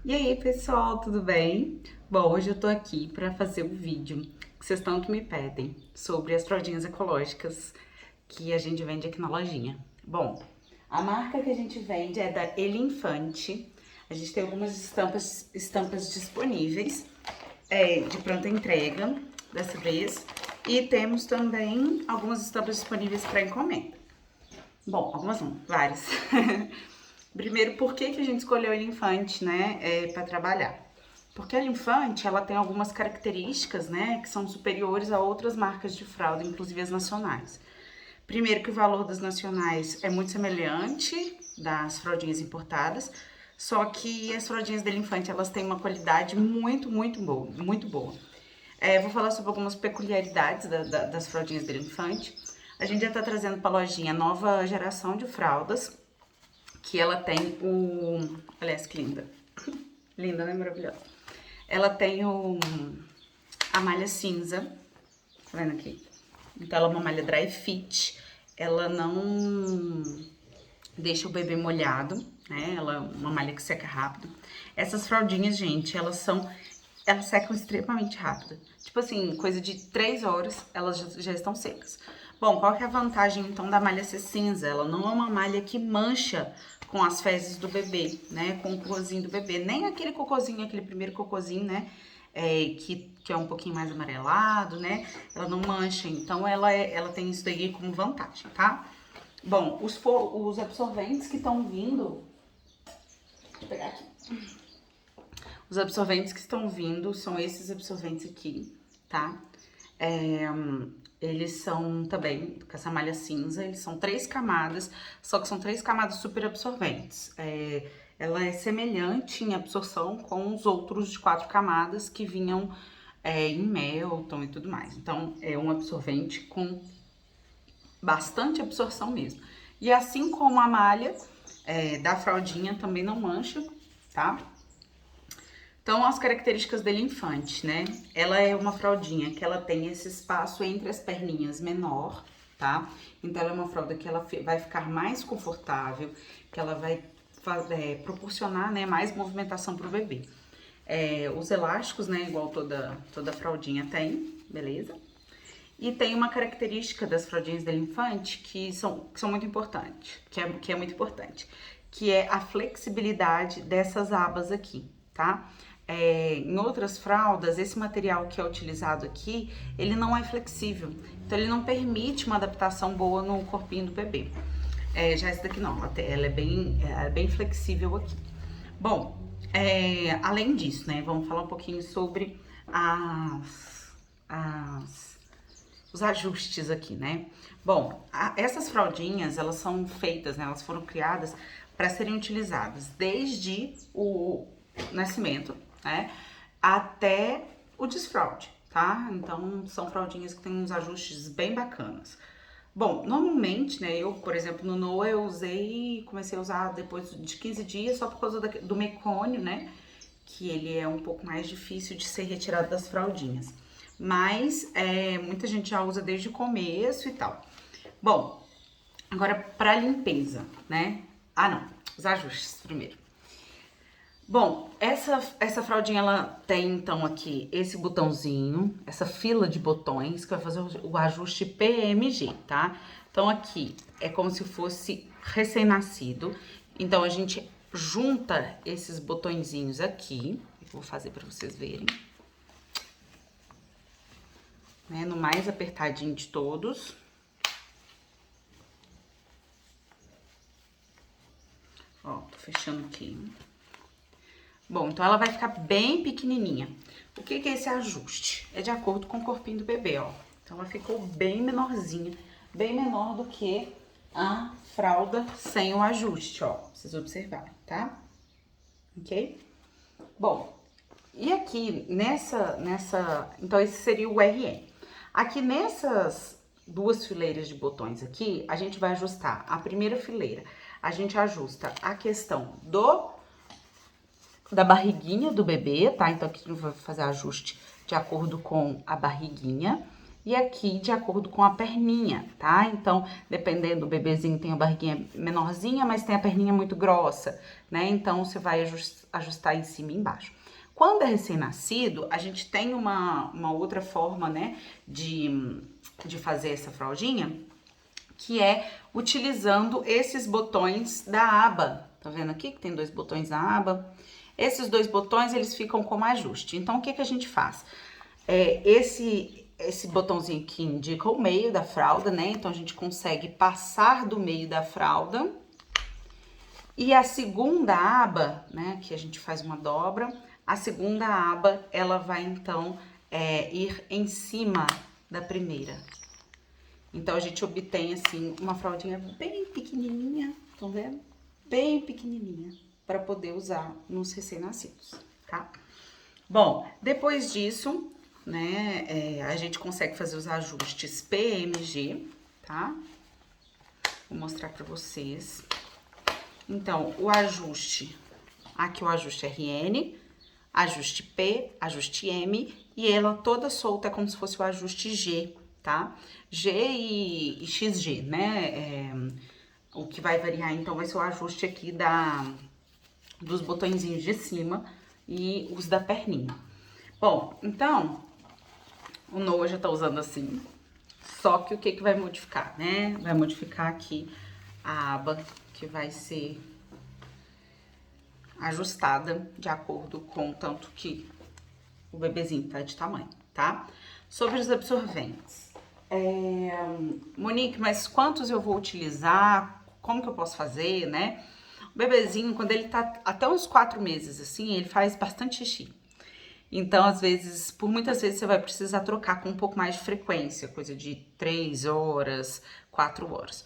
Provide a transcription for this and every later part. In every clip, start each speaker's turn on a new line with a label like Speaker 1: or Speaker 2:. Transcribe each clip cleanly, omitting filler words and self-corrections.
Speaker 1: E aí, pessoal, tudo bem? Bom, hoje eu tô aqui para fazer o vídeo que vocês tanto me pedem sobre as fraldinhas ecológicas que a gente vende aqui na lojinha. Bom, a marca que a gente vende é da Elinfante. A gente tem algumas estampas disponíveis de pronta entrega dessa vez. E temos também algumas estampas disponíveis para encomenda. Bom, algumas não, várias. Primeiro, por que que a gente escolheu a Infante, né, para trabalhar? Porque a Infante, ela tem algumas características, né, que são superiores a outras marcas de fralda, inclusive as nacionais. Primeiro que o valor das nacionais é muito semelhante das fraldinhas importadas, só que as fraldinhas da Infante, elas têm uma qualidade muito boa, muito boa. Vou falar sobre algumas peculiaridades das fraldinhas da Infante. A gente já tá trazendo pra lojinha a nova geração de fraldas, que ela tem o... Aliás, que linda. Linda, né? Maravilhosa. Ela tem a malha cinza, tá vendo aqui? Então ela é uma malha dry fit, ela não deixa o bebê molhado, né? Ela é uma malha que seca rápido. Essas fraldinhas, gente, elas secam extremamente rápido. Tipo assim, coisa de 3 horas, elas já estão secas. Bom, qual que é a vantagem, então, da malha ser cinza? Ela não é uma malha que mancha com as fezes do bebê, né? Com o cocôzinho do bebê. Nem aquele cocôzinho, aquele primeiro cocôzinho, né? Que é um pouquinho mais amarelado, né? Ela não mancha, então ela tem isso daí como vantagem, tá? Bom, os absorventes que estão vindo... Vou pegar aqui. Os absorventes que estão vindo são esses absorventes aqui, tá? É, eles são também com essa malha cinza, eles são 3 camadas, só que são 3 camadas super absorventes. Ela é semelhante em absorção com os outros de 4 camadas que vinham em Melton e tudo mais. Então, é um absorvente com bastante absorção mesmo. E assim como a malha da fraldinha também não mancha, tá? Então, as características dele infante, né? Ela é uma fraldinha que ela tem esse espaço entre as perninhas menor, tá? Então, ela é uma fralda que ela vai ficar mais confortável, que ela vai proporcionar, né, mais movimentação pro bebê. Os elásticos, né, igual toda fraldinha tem, beleza? E tem uma característica das fraldinhas da infante que são muito importantes, que é muito importante, que é a flexibilidade dessas abas aqui, tá? Em outras fraldas, esse material que é utilizado aqui, ele não é flexível, então ele não permite uma adaptação boa no corpinho do bebê. Já essa daqui não, ela é bem flexível aqui. Bom, além disso, né, vamos falar um pouquinho sobre as os ajustes aqui, né? Bom, essas fraldinhas, elas são feitas, né? Elas foram criadas para serem utilizadas desde o nascimento, né? Até o desfraude, tá? Então, são fraldinhas que têm uns ajustes bem bacanas. Bom, normalmente, né, eu, por exemplo, no Noah eu comecei a usar depois de 15 dias só por causa do mecônio, né, que ele é um pouco mais difícil de ser retirado das fraldinhas. Mas muita gente já usa desde o começo e tal. Bom, agora para limpeza, né? Ah, não, os ajustes primeiro. Bom, essa fraldinha, ela tem então aqui esse botãozinho, essa fila de botões que vai fazer o ajuste PMG, tá? Então aqui é como se fosse recém-nascido. Então a gente junta esses botõezinhos aqui, eu vou fazer para vocês verem, né? No mais apertadinho de todos. Ó, tô fechando aqui. Bom, então ela vai ficar bem pequenininha. O que é esse ajuste? É de acordo com o corpinho do bebê, ó. Então ela ficou bem menorzinha, bem menor do que a fralda sem o ajuste, ó. Pra vocês observarem, tá? Ok? Bom, e aqui então esse seria o RN. Aqui nessas duas fileiras de botões aqui, a gente vai ajustar a primeira fileira. A gente ajusta a questão da barriguinha do bebê, tá? Então aqui a gente vai fazer ajuste de acordo com a barriguinha. e aqui de acordo com a perninha, tá? Então, dependendo, o bebezinho tem a barriguinha menorzinha, mas tem a perninha muito grossa, né? Então, você vai ajustar em cima e embaixo. Quando é recém-nascido, a gente tem uma outra forma, né, de fazer essa fraldinha, que é utilizando esses botões da aba. Tá vendo aqui que tem 2 botões na aba? Esses 2 botões, eles ficam como ajuste. Então, o que que a gente faz? Esse botãozinho aqui indica o meio da fralda, né? Então, a gente consegue passar do meio da fralda. E a segunda aba, né, que a gente faz uma dobra, a segunda aba, ela vai, então, ir em cima da primeira. Então, a gente obtém, assim, uma fraldinha bem pequenininha, estão vendo? Bem pequenininha, para poder usar nos recém-nascidos, tá? Bom, depois disso, né, a gente consegue fazer os ajustes PMG, tá? Vou mostrar para vocês. Então, o ajuste, aqui o ajuste RN, ajuste P, ajuste M, e ela toda solta é como se fosse o ajuste G, tá? G e XG, né? O que vai variar, então, vai ser o ajuste aqui dos botõezinhos de cima e os da perninha. Bom, então, o Noah já tá usando assim, só que o que que vai modificar, né? Vai modificar aqui a aba que vai ser ajustada de acordo com o tanto que o bebezinho tá de tamanho, tá? Sobre os absorventes. Monique, mas quantos eu vou utilizar? Como que eu posso fazer, né? O bebezinho, quando ele tá até uns 4 meses, assim, ele faz bastante xixi. Então, às vezes, por muitas vezes, você vai precisar trocar com um pouco mais de frequência, coisa de 3 horas, 4 horas.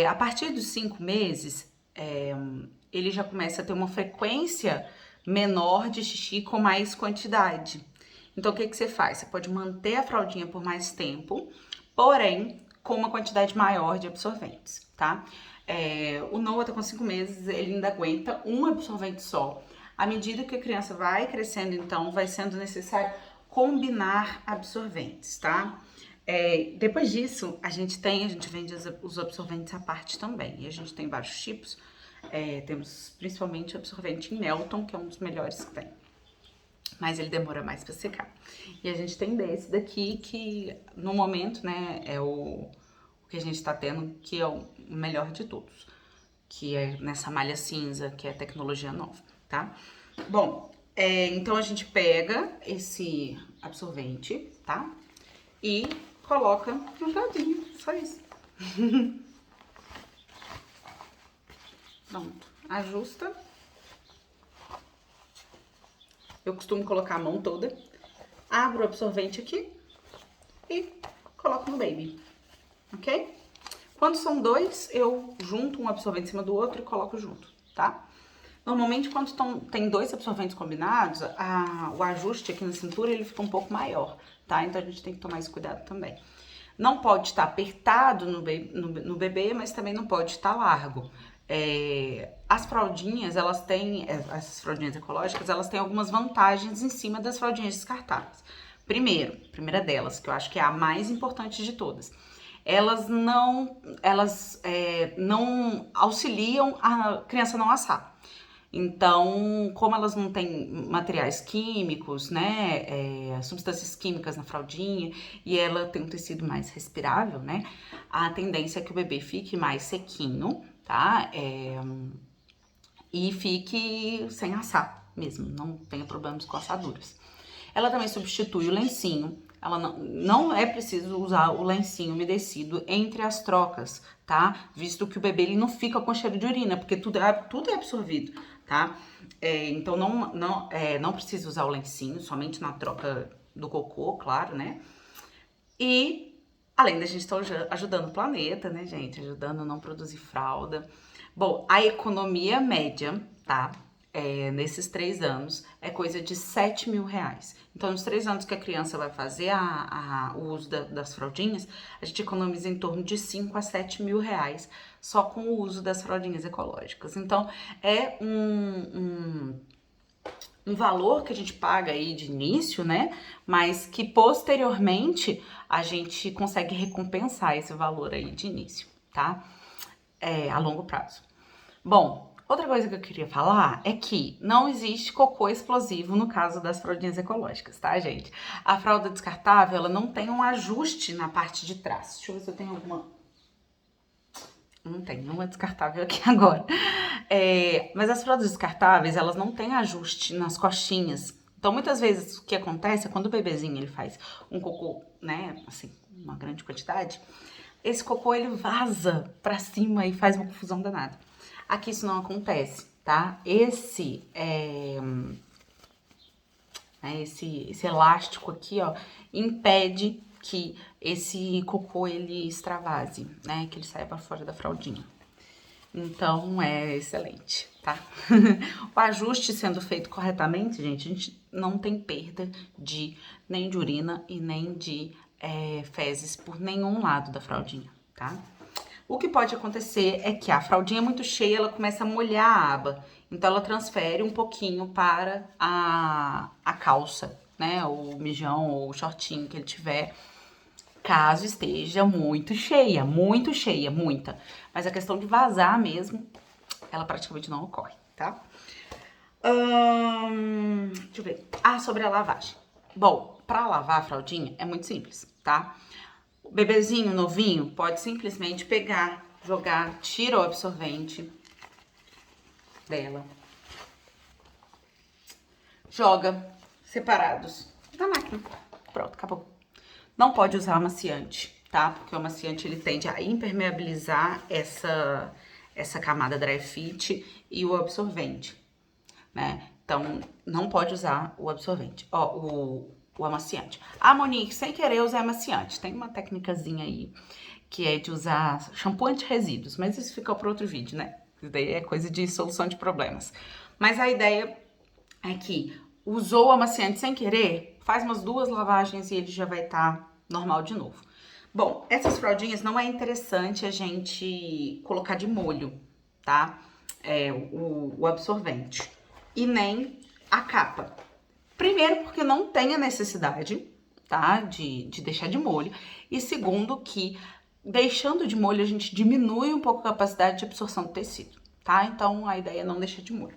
Speaker 1: A partir dos 5 meses, ele já começa a ter uma frequência menor de xixi com mais quantidade. Então, o que que você faz? Você pode manter a fraldinha por mais tempo, porém, com uma quantidade maior de absorventes, tá? O Noah tá com 5 meses, ele ainda aguenta um absorvente só. À medida que a criança vai crescendo, então, vai sendo necessário combinar absorventes, tá? Depois disso, a gente vende os absorventes à parte também. E a gente tem vários tipos. Temos principalmente o absorvente Nelton, que é um dos melhores que tem. Mas ele demora mais pra secar. E a gente tem desse daqui, que no momento, né, é o que a gente tá tendo, que é o melhor de todos. Que é nessa malha cinza, que é tecnologia nova, tá? Bom, então a gente pega esse absorvente, tá? E coloca no fraldinho, só isso. Pronto, ajusta. Eu costumo colocar a mão toda, abro o absorvente aqui e coloco no baby, ok? Quando são 2, eu junto um absorvente em cima do outro e coloco junto, tá? Normalmente, quando tem 2 absorventes combinados, o ajuste aqui na cintura, ele fica um pouco maior, tá? Então, a gente tem que tomar esse cuidado também. Não pode estar apertado no bebê, mas também não pode estar largo. As fraldinhas, essas fraldinhas ecológicas, elas têm algumas vantagens em cima das fraldinhas descartáveis. Primeira delas, que eu acho que é a mais importante de todas, elas não auxiliam a criança não assar. Então, como elas não têm materiais químicos, né, substâncias químicas na fraldinha, e ela tem um tecido mais respirável, né, a tendência é que o bebê fique mais sequinho, tá, e fique sem assar mesmo, não tenha problemas com assaduras. Ela também substitui o lencinho. Ela não é preciso usar o lencinho umedecido entre as trocas, tá? Visto que o bebê ele não fica com cheiro de urina, porque tudo é absorvido, tá? Então não precisa usar o lencinho, somente na troca do cocô, claro, né? E além da gente estar ajudando o planeta, né, gente? Ajudando a não produzir fralda. Bom, a economia média, tá? Nesses 3 anos, é coisa de 7 mil reais. Então, nos 3 anos que a criança vai fazer o uso das fraldinhas, a gente economiza em torno de 5 a 7 mil reais só com o uso das fraldinhas ecológicas. Então, é um valor que a gente paga aí de início, né? Mas que posteriormente a gente consegue recompensar esse valor aí de início, tá? A longo prazo. Bom, outra coisa que eu queria falar é que não existe cocô explosivo no caso das fraldinhas ecológicas, tá, gente? A fralda descartável, ela não tem um ajuste na parte de trás. Deixa eu ver se eu tenho alguma... Não tem nenhuma descartável aqui agora. Mas as fraldas descartáveis, elas não têm ajuste nas costinhas. Então, muitas vezes, o que acontece é quando o bebezinho ele faz um cocô, né, assim, uma grande quantidade, esse cocô ele vaza pra cima e faz uma confusão danada. Aqui isso não acontece, tá? Esse elástico aqui, ó, impede que esse cocô ele extravase, né? Que ele saia para fora da fraldinha. Então, é excelente, tá? O ajuste sendo feito corretamente, gente, a gente não tem perda nem de urina e nem de fezes por nenhum lado da fraldinha, tá? O que pode acontecer é que a fraldinha é muito cheia, ela começa a molhar a aba. Então, ela transfere um pouquinho para a calça, né? O mijão ou o shortinho que ele tiver, caso esteja muito cheia, muita. Mas a questão de vazar mesmo, ela praticamente não ocorre, tá? Deixa eu ver. Sobre a lavagem. Bom, pra lavar a fraldinha é muito simples, tá? O bebezinho novinho pode simplesmente pegar, jogar, tira o absorvente dela, joga separados na máquina. Pronto, acabou. Não pode usar amaciante, tá? Porque o amaciante ele tende a impermeabilizar essa camada dry fit e o absorvente, né? Então, não pode usar o absorvente, o amaciante. Ah, Monique, sem querer usar amaciante. Tem uma técnicazinha aí que é de usar shampoo anti-resíduos, mas isso fica para outro vídeo, né? Isso daí é coisa de solução de problemas. Mas a ideia é que usou o amaciante sem querer, faz umas 2 lavagens e ele já vai estar normal de novo. Bom, essas fraldinhas não é interessante a gente colocar de molho, tá? O absorvente. E nem a capa. Primeiro, porque não tem a necessidade, tá? De deixar de molho. E segundo, que deixando de molho a gente diminui um pouco a capacidade de absorção do tecido, tá? Então a ideia é não deixar de molho.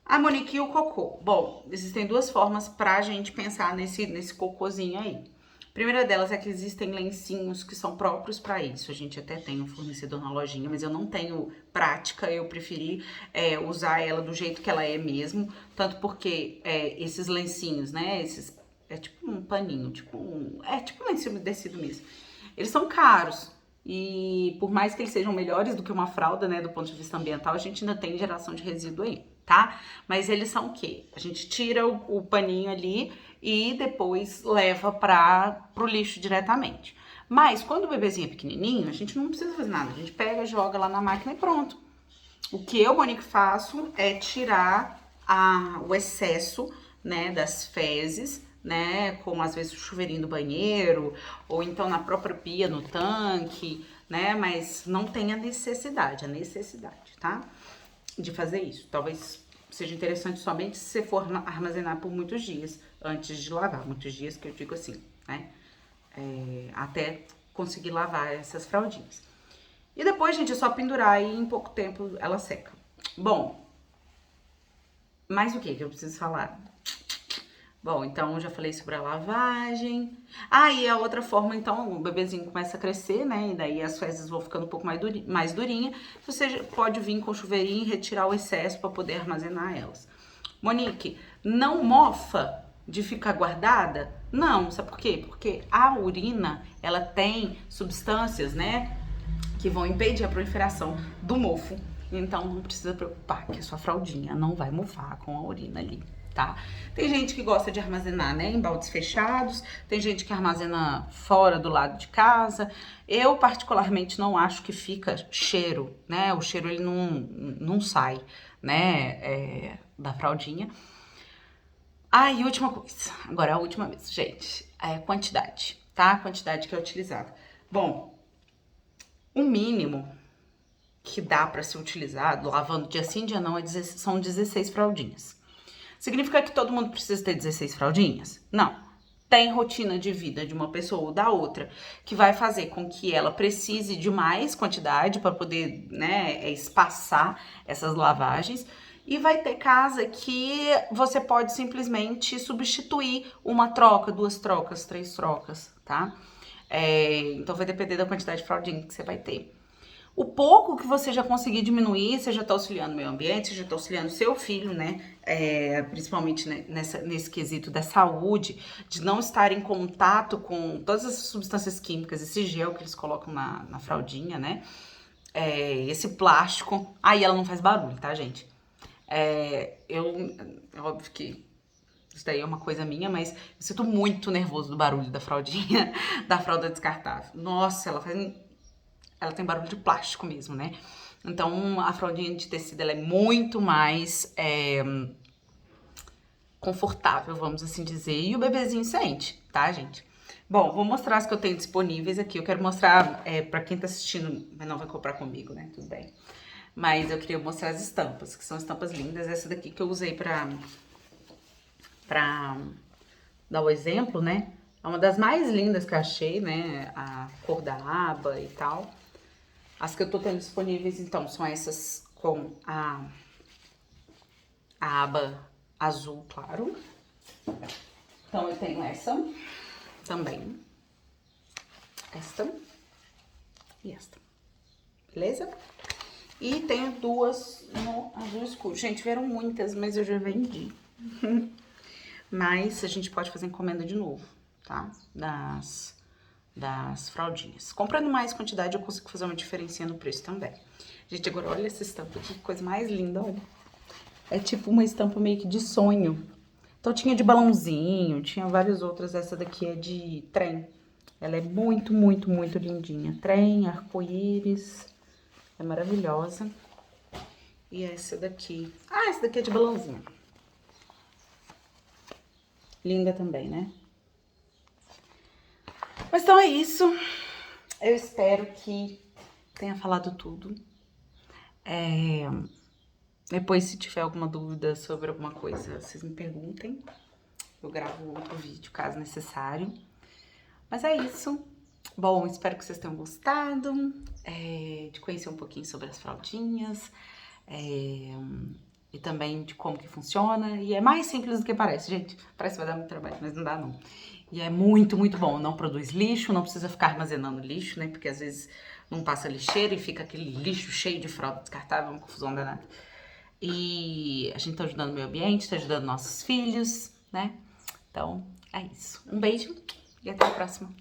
Speaker 1: A Monique e o cocô. Bom, existem 2 formas pra gente pensar nesse cocôzinho aí. A primeira delas é que existem lencinhos que são próprios para isso. A gente até tem um fornecedor na lojinha, mas eu não tenho prática, eu preferi usar ela do jeito que ela é mesmo. Tanto porque esses lencinhos, né, é tipo um paninho, tipo um lencinho umedecido mesmo. Eles são caros. E por mais que eles sejam melhores do que uma fralda, né, do ponto de vista ambiental, a gente ainda tem geração de resíduo aí, tá? Mas eles são o quê? A gente tira o paninho ali e depois leva pro lixo diretamente. Mas quando o bebezinho é pequenininho, a gente não precisa fazer nada. A gente pega, joga lá na máquina e pronto. O que eu, Monique, faço é tirar o excesso, né, das fezes, né, como às vezes o chuveirinho do banheiro, ou então na própria pia, no tanque, né, mas não tem a necessidade, tá, de fazer isso. Talvez seja interessante somente se você for armazenar por muitos dias antes de lavar, muitos dias que eu digo assim, né, até conseguir lavar essas fraldinhas. E depois, gente, é só pendurar e em pouco tempo ela seca. Bom, mais o que eu preciso falar? Bom, então eu já falei sobre a lavagem. E a outra forma, então, o bebezinho começa a crescer, né? E daí as fezes vão ficando um pouco mais durinha. Você pode vir com o chuveirinho e retirar o excesso para poder armazenar elas. Monique, não mofa de ficar guardada? Não, sabe por quê? Porque a urina, ela tem substâncias, né, que vão impedir a proliferação do mofo. Então não precisa preocupar que a sua fraldinha não vai mofar com a urina ali, tá? Tem gente que gosta de armazenar, né, em baldes fechados, tem gente que armazena fora do lado de casa. Eu particularmente não acho que fica cheiro, né? O cheiro ele não sai, né, da fraldinha. E última coisa, agora a última vez, gente, é a quantidade, tá? A quantidade que é utilizada. Bom, o mínimo que dá para ser utilizado, lavando dia sim, dia não, são 16 fraldinhas. Significa que todo mundo precisa ter 16 fraldinhas? Não. Tem rotina de vida de uma pessoa ou da outra que vai fazer com que ela precise de mais quantidade para poder, né, espaçar essas lavagens. E vai ter casa que você pode simplesmente substituir uma troca, 2 trocas, 3 trocas, tá? Então vai depender da quantidade de fraldinha que você vai ter. O pouco que você já conseguir diminuir, você já tá auxiliando o meio ambiente, você já tá auxiliando o seu filho, né? Principalmente né, nesse quesito da saúde, de não estar em contato com todas as substâncias químicas, esse gel que eles colocam na fraldinha, né? Esse plástico. Aí ela não faz barulho, tá, gente? É óbvio que isso daí é uma coisa minha, mas eu sinto muito nervoso do barulho da fraldinha, da fralda descartável. Nossa, ela tem barulho de plástico mesmo, né? Então, a fraldinha de tecido, ela é muito mais confortável, vamos assim dizer. E o bebezinho sente, tá, gente? Bom, vou mostrar as que eu tenho disponíveis aqui. Eu quero mostrar pra quem tá assistindo, mas não vai comprar comigo, né? Tudo bem. Mas eu queria mostrar as estampas, que são estampas lindas. Essa daqui que eu usei pra dar o exemplo, né? É uma das mais lindas que eu achei, né? A cor da aba e tal. As que eu tô tendo disponíveis, então, são essas com a aba azul claro. Então, eu tenho essa também. Esta e esta. Beleza? E tenho 2 no azul escuro. Gente, vieram muitas, mas eu já vendi. Mas a gente pode fazer encomenda de novo, tá? Das fraldinhas. Comprando mais quantidade, eu consigo fazer uma diferença no preço também. Gente, agora olha essa estampa aqui, que coisa mais linda, olha. É tipo uma estampa meio que de sonho. Então tinha de balãozinho, tinha várias outras. Essa daqui é de trem. Ela é muito, muito, muito lindinha. Trem, arco-íris. É maravilhosa. E essa daqui... Ah, essa daqui é de balãozinho. Linda também, né? Mas então é isso. Eu espero que tenha falado tudo. Depois, se tiver alguma dúvida sobre alguma coisa, vocês me perguntem. Eu gravo outro vídeo, caso necessário. Mas é isso. Bom, espero que vocês tenham gostado de conhecer um pouquinho sobre as fraldinhas e também de como que funciona. E é mais simples do que parece, gente. Parece que vai dar muito trabalho, mas não dá não. E é muito, muito bom. Não produz lixo, não precisa ficar armazenando lixo, né? Porque às vezes não passa lixeira e fica aquele lixo cheio de fralda descartável, uma confusão danada. E a gente tá ajudando o meio ambiente, tá ajudando nossos filhos, né? Então, é isso. Um beijo e até a próxima.